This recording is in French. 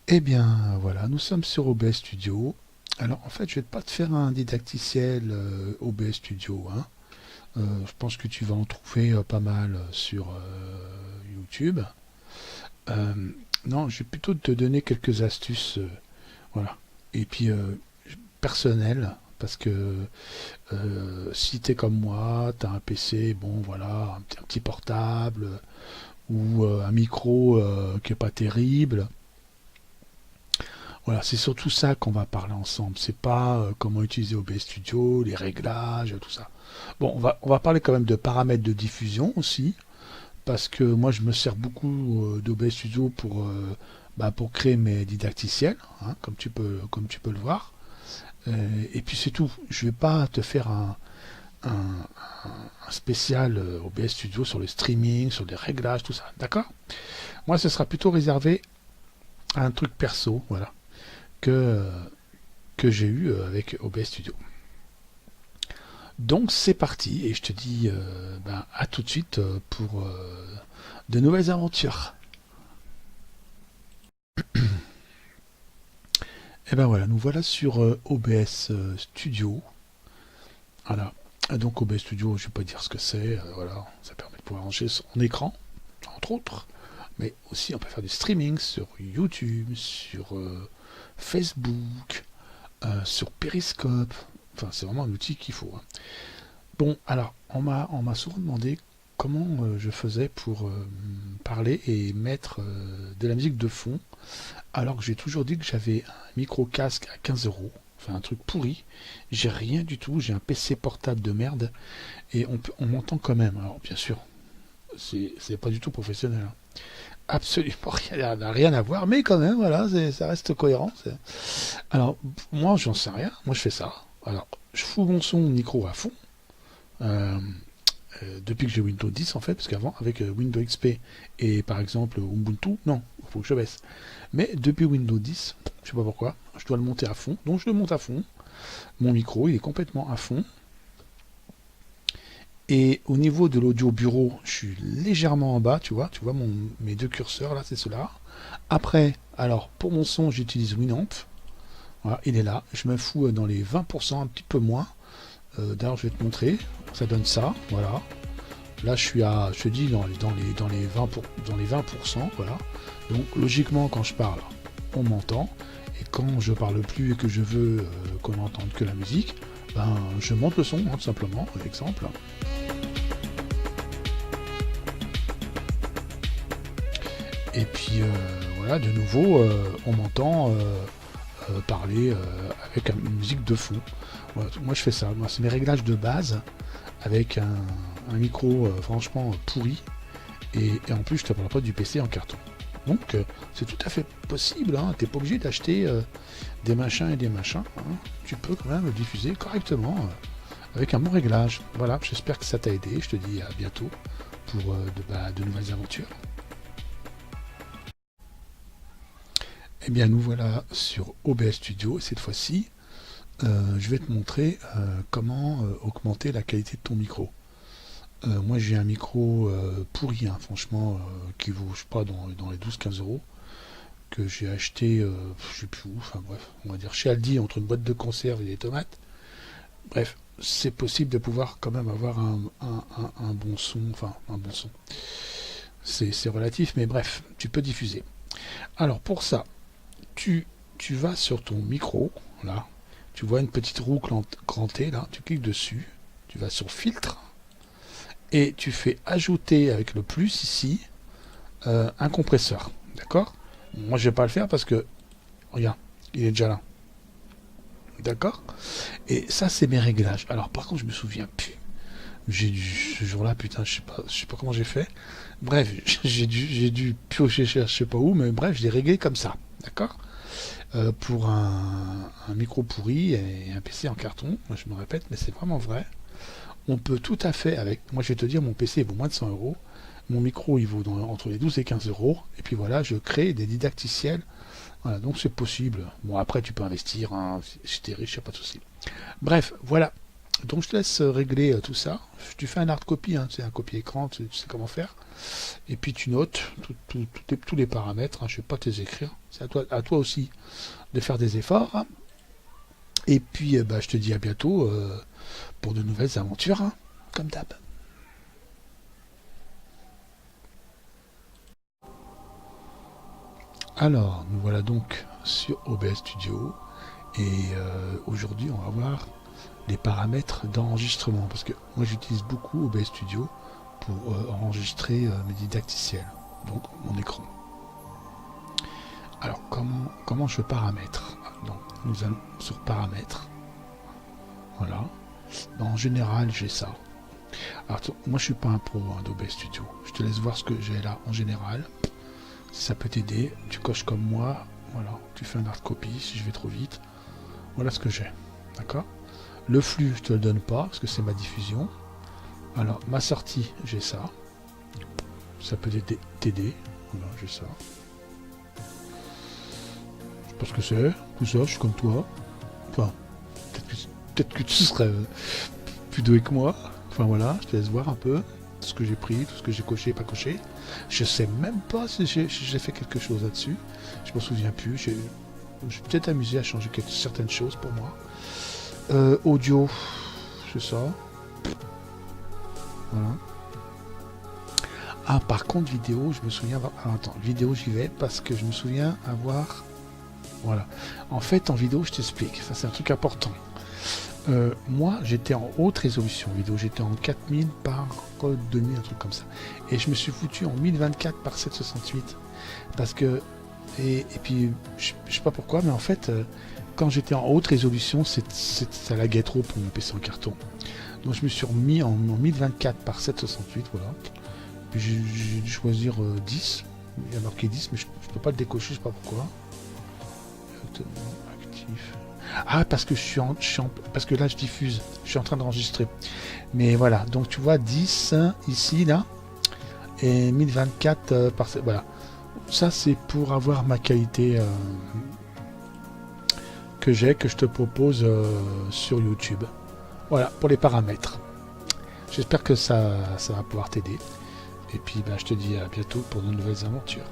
Eh bien, voilà, nous sommes sur OBS Studio. Alors, en fait, je vais pas te faire un didacticiel OBS Studio, hein. Je pense que tu vas en trouver pas mal sur YouTube. Euh, non, je vais plutôt te donner quelques astuces, voilà. Et puis, personnelles, parce que si tu es comme moi, tu as un PC, bon, voilà, un petit portable, ou un micro qui est pas terrible. Voilà, c'est surtout ça qu'on va parler ensemble. C'est pas comment utiliser OBS Studio, les réglages, tout ça. Bon, on va parler quand même de paramètres de diffusion aussi, parce que moi je me sers beaucoup d'OBS Studio pour créer mes didacticiels, hein, comme tu peux le voir. Et puis c'est tout. Je vais pas te faire un- un spécial OBS Studio sur le streaming, sur les réglages, tout ça. D'accord? Moi, ce sera plutôt réservé à un truc perso, voilà, que, que j'ai eu avec OBS Studio. Donc c'est parti et je te dis à tout de suite pour de nouvelles aventures. Et ben voilà, nous voilà sur OBS Studio. Voilà. Donc OBS Studio, je vais pas dire ce que c'est. Voilà, ça permet de pouvoir ranger son écran, entre autres. Mais aussi on peut faire du streaming sur YouTube, sur Facebook, sur Periscope. Enfin, c'est vraiment un outil qu'il faut, hein. Bon, alors, on m'a souvent demandé comment je faisais pour parler et mettre de la musique de fond, alors que j'ai toujours dit que j'avais un micro casque à 15 euros, enfin un truc pourri. J'ai rien du tout, j'ai un PC portable de merde et on m'entend quand même. Alors, bien sûr, c'est pas du tout professionnel, hein. Absolument rien à voir, mais quand même, voilà, ça reste cohérent. Alors, moi, j'en sais rien, moi je fais ça. Alors, je fous mon son micro à fond. Euh, Depuis que j'ai Windows 10 en fait, parce qu'avant avec Windows XP et par exemple Ubuntu, non, il faut que je baisse. Mais depuis Windows 10, je sais pas pourquoi, je dois le monter à fond, donc je le monte à fond. Mon micro il est complètement à fond. Et au niveau de l'audio bureau, je suis légèrement en bas, tu vois mes deux curseurs là, c'est cela. Après, alors pour mon son, j'utilise Winamp. Voilà, il est là. Je me fous dans les 20%, un petit peu moins. D'ailleurs, je vais te montrer. Ça donne ça, voilà. Là, je te dis, dans les 20%, voilà. Donc, logiquement, quand je parle, on m'entend. Et quand je parle plus et que je veux qu'on n'entende que la musique, ben, je monte le son, hein, tout simplement, exemple. Et puis, voilà, de nouveau, on m'entend parler avec une musique de fond. Voilà, moi, je fais ça. Moi, c'est mes réglages de base avec un micro franchement pourri. Et en plus, je te parle pas du PC en carton. Donc, c'est tout à fait possible, hein. T'es pas obligé d'acheter des machins et des machins, hein. Tu peux quand même le diffuser correctement avec un bon réglage. Voilà, j'espère que ça t'a aidé. Je te dis à bientôt pour de nouvelles aventures. Eh bien, nous voilà sur OBS Studio. Cette fois-ci, je vais te montrer comment augmenter la qualité de ton micro. Moi, j'ai un micro pourri, hein, franchement, qui vaut, je sais pas, dans les 12-15 euros, que j'ai acheté, je sais plus où, enfin bref, on va dire chez Aldi, entre une boîte de conserve et des tomates. Bref, c'est possible de pouvoir quand même avoir un bon son, enfin, un bon son. C'est relatif, mais bref, tu peux diffuser. Alors, pour ça, tu, tu vas sur ton micro, là, tu vois une petite roue crantée, là, tu cliques dessus, tu vas sur filtre, et tu fais ajouter avec le plus ici un compresseur. D'accord? Moi, je vais pas le faire parce que, regarde, il est déjà là. D'accord? Et ça, c'est mes réglages. Alors, par contre, je me souviens plus. Ce jour-là, putain, je sais pas comment j'ai fait. Bref, j'ai dû piocher je sais pas où, mais bref, je l'ai réglé comme ça. D'accord? Pour un micro pourri et un PC en carton. Moi, je me répète, mais c'est vraiment vrai. On peut tout à fait avec. Moi, je vais te dire, mon PC vaut moins de 100 euros. Mon micro, il vaut entre les 12 et 15 euros. Et puis voilà, je crée des didacticiels. Voilà, donc c'est possible. Bon, après, tu peux investir, hein, si t'es riche, il n'y a pas de souci. Bref, voilà. Donc je te laisse régler tout ça. Tu fais un hard copy, hein, c'est un copier écran, tu sais comment faire. Et puis tu notes tous les paramètres, hein, je ne vais pas te les écrire. C'est à toi aussi de faire des efforts. Hein. Et puis bah, je te dis à bientôt pour de nouvelles aventures, hein, comme d'hab. Alors, nous voilà donc sur OBS Studio. Et aujourd'hui, on va voir les paramètres d'enregistrement. Parce que moi, j'utilise beaucoup OBS Studio pour enregistrer mes didacticiels, donc mon écran. Alors, comment je paramètre? Donc, nous allons sur paramètres. Voilà. En général, j'ai ça. Alors, moi, je suis pas un pro hein, d'OBS Studio. Je te laisse voir ce que j'ai là en général. Si ça peut t'aider, tu coches comme moi. Voilà, tu fais un hard copy si je vais trop vite. Voilà ce que j'ai. D'accord? Le flux, je te le donne pas parce que c'est ma diffusion. Alors, ma sortie, j'ai ça. Ça peut t'aider. Voilà, j'ai ça. Je sais pas ce que c'est. Tout ça, je suis comme toi. Enfin, peut-être que tu serais plus doué que moi. Enfin voilà, je te laisse voir un peu tout ce que j'ai pris, tout ce que j'ai coché, pas coché. Je sais même pas si j'ai fait quelque chose là-dessus. Je m'en souviens plus. Je suis peut-être amusé à changer certaines choses pour moi. Audio, c'est ça. Voilà. Ah, par contre, vidéo, je me souviens avoir... Ah, attends, vidéo, j'y vais parce que je me souviens avoir... Voilà. En fait, en vidéo, je t'explique. Ça, c'est un truc important. Moi, j'étais en haute résolution vidéo. J'étais en 4000 par 2000, un truc comme ça. Et je me suis foutu en 1024 par 768. Parce que... Et puis, je sais pas pourquoi, mais en fait, quand j'étais en haute résolution, ça laguait trop pour mon PC en carton. Donc, je me suis remis en 1024 par 768, voilà. Puis j'ai dû choisir 10. Il y a marqué 10, mais je peux pas le décocher, je sais pas pourquoi. Actif. Ah, parce que parce que là je diffuse, je suis en train d'enregistrer. Mais voilà, donc tu vois 10 ici, là, et 1024 par... Voilà. Ça c'est pour avoir ma qualité que je te propose sur YouTube. Voilà, pour les paramètres. J'espère que ça va pouvoir t'aider. Et puis bah, je te dis à bientôt pour de nouvelles aventures.